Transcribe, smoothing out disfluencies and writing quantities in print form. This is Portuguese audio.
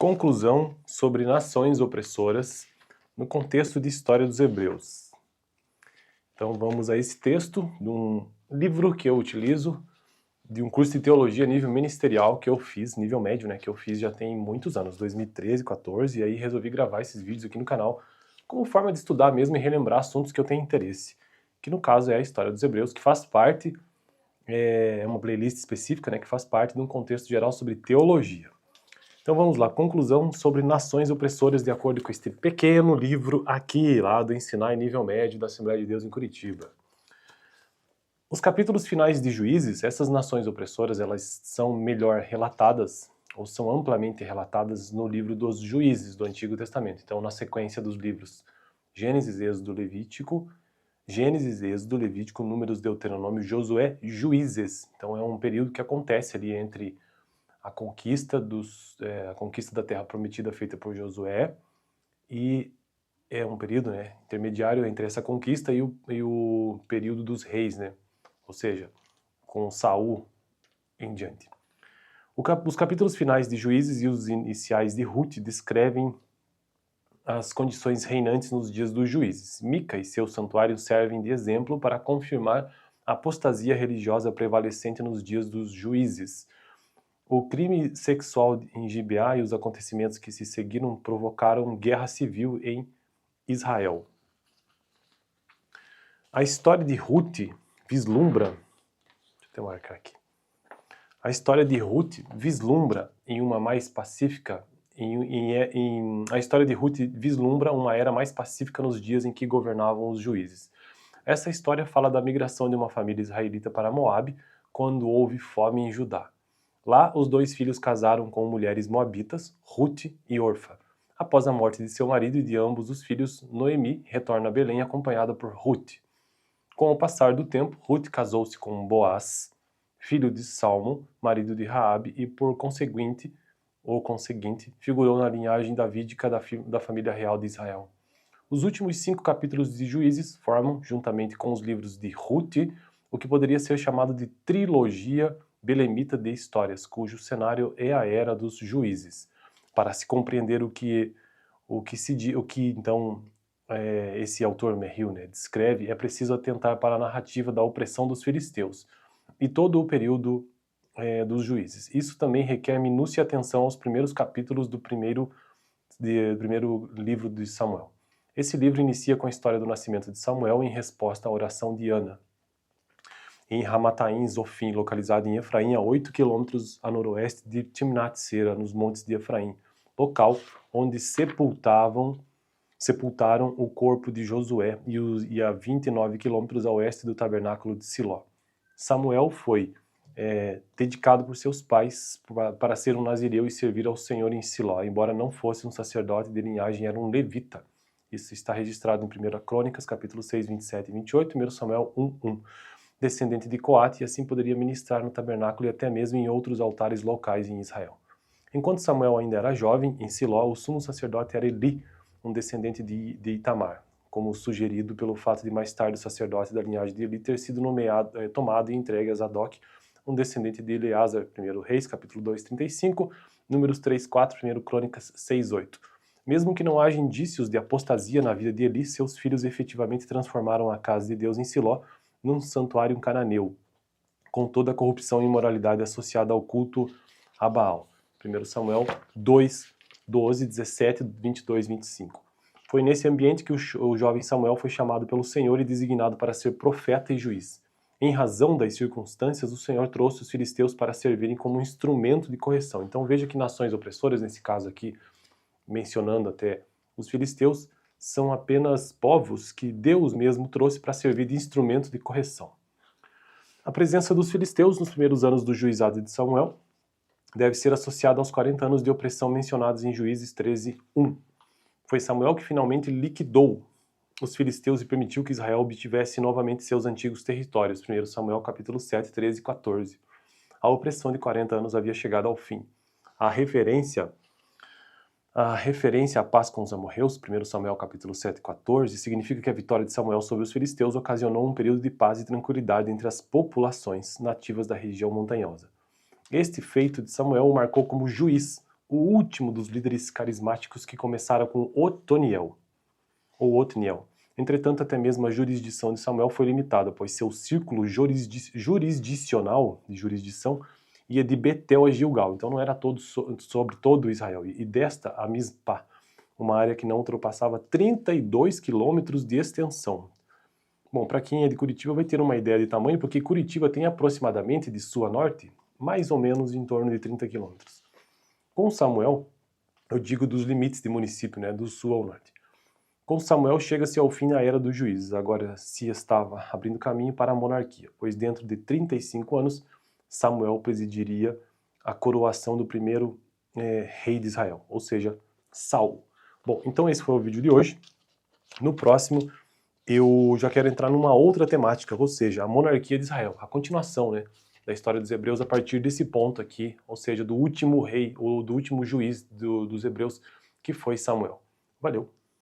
Conclusão sobre nações opressoras no contexto de história dos hebreus. Então vamos a esse texto de um livro que eu utilizo, de um curso de teologia nível ministerial que eu fiz, nível médio, né, que eu fiz já tem muitos anos, 2013, 14, e aí resolvi gravar esses vídeos aqui no canal como forma de estudar mesmo e relembrar assuntos que eu tenho interesse, que no caso é a história dos hebreus, que faz parte, é uma playlist específica, né, que faz parte de um contexto geral sobre teologia. Então vamos lá, conclusão sobre nações opressoras de acordo com este pequeno livro aqui, lá do Ensinar em Nível Médio da Assembleia de Deus em Curitiba. Os capítulos finais de Juízes, essas nações opressoras, elas são melhor relatadas, ou são amplamente relatadas no livro dos Juízes do Antigo Testamento. Então na sequência dos livros Gênesis, Êxodo, Levítico, Números, Deuteronômio, Josué, Juízes. Então é um período que acontece ali entre a conquista da Terra Prometida feita por Josué, e é um período, né, intermediário entre essa conquista e o período dos reis, né, ou seja, com Saul em diante. Os capítulos finais de Juízes e os iniciais de Ruth descrevem as condições reinantes nos dias dos juízes. Mica e seu santuário servem de exemplo para confirmar a apostasia religiosa prevalecente nos dias dos juízes. O crime sexual em Gibeá e os acontecimentos que se seguiram provocaram guerra civil em Israel. A história de Ruth vislumbra, deixa eu até marcar aqui. A história de Ruth vislumbra a história de Ruth vislumbra uma era mais pacífica nos dias em que governavam os juízes. Essa história fala da migração de uma família israelita para Moabe quando houve fome em Judá. Lá, os dois filhos casaram com mulheres moabitas, Ruth e Orfa. Após a morte de seu marido e de ambos os filhos, Noemi retorna a Belém acompanhada por Ruth. Com o passar do tempo, Ruth casou-se com Boaz, filho de Salmão, marido de Raabe, e por conseguinte, figurou na linhagem davídica da família real de Israel. Os últimos 5 capítulos de Juízes formam, juntamente com os livros de Ruth, o que poderia ser chamado de trilogia belemita de histórias, cujo cenário é a era dos juízes. Para se compreender esse autor Merrill, né, descreve, é preciso atentar para a narrativa da opressão dos filisteus e todo o período dos juízes. Isso também requer minúcia e atenção aos primeiros capítulos do primeiro livro de Samuel. Esse livro inicia com a história do nascimento de Samuel em resposta à oração de Ana, em Ramataim Zofim, localizado em Efraim, a 8 quilômetros a noroeste de Timnat-Sera, nos montes de Efraim, local onde sepultaram o corpo de Josué e a 29 quilômetros a oeste do tabernáculo de Siló. Samuel foi dedicado por seus pais para ser um nazireu e servir ao Senhor em Siló, embora não fosse um sacerdote de linhagem, era um levita. Isso está registrado em 1 Crônicas, capítulo 6, 27 e 28, 1 Samuel 1:1. Descendente de Coate, e assim poderia ministrar no tabernáculo e até mesmo em outros altares locais em Israel. Enquanto Samuel ainda era jovem, em Siló, o sumo sacerdote era Eli, um descendente de Itamar, como sugerido pelo fato de mais tarde o sacerdote da linhagem de Eli ter sido tomado e entregue a Zadok, um descendente de Eleazar, 1 Reis, capítulo 2, 35, Números 3, 4, 1 Crônicas 6, 8. Mesmo que não haja indícios de apostasia na vida de Eli, seus filhos efetivamente transformaram a casa de Deus em Siló num santuário cananeu, com toda a corrupção e imoralidade associada ao culto a Baal. 1 Samuel 2, 12, 17, 22, 25. Foi nesse ambiente que o jovem Samuel foi chamado pelo Senhor e designado para ser profeta e juiz. Em razão das circunstâncias, o Senhor trouxe os filisteus para servirem como um instrumento de correção. Então veja que nações opressoras, nesse caso aqui, mencionando até os filisteus, são apenas povos que Deus mesmo trouxe para servir de instrumento de correção. A presença dos filisteus nos primeiros anos do juizado de Samuel deve ser associada aos 40 anos de opressão mencionados em Juízes 13:1. Foi Samuel que finalmente liquidou os filisteus e permitiu que Israel obtivesse novamente seus antigos territórios. 1 Samuel capítulo 7, 13 e 14. A opressão de 40 anos havia chegado ao fim. A referência à paz com os amorreus, 1 Samuel capítulo 7, 14, significa que a vitória de Samuel sobre os filisteus ocasionou um período de paz e tranquilidade entre as populações nativas da região montanhosa. Este feito de Samuel o marcou como juiz, o último dos líderes carismáticos que começaram com Otoniel, ou Otniel. Entretanto, até mesmo a jurisdição de Samuel foi limitada, pois seu círculo jurisdicional, de jurisdição, ia de Betel a Gilgal, então não era sobre todo Israel. E desta a Mizpá, uma área que não ultrapassava 32 quilômetros de extensão. Bom, para quem é de Curitiba vai ter uma ideia de tamanho, porque Curitiba tem aproximadamente, de sul a norte, mais ou menos em torno de 30 quilômetros. Com Samuel, eu digo dos limites de município, né, do sul ao norte. Com Samuel chega-se ao fim a era dos juízes, agora se estava abrindo caminho para a monarquia, pois dentro de 35 anos, Samuel presidiria a coroação do primeiro rei de Israel, ou seja, Saul. Bom, então esse foi o vídeo de hoje. No próximo, eu já quero entrar numa outra temática, ou seja, a monarquia de Israel, a continuação, né, da história dos hebreus a partir desse ponto aqui, ou seja, do último rei, ou do último juiz dos hebreus, que foi Samuel. Valeu!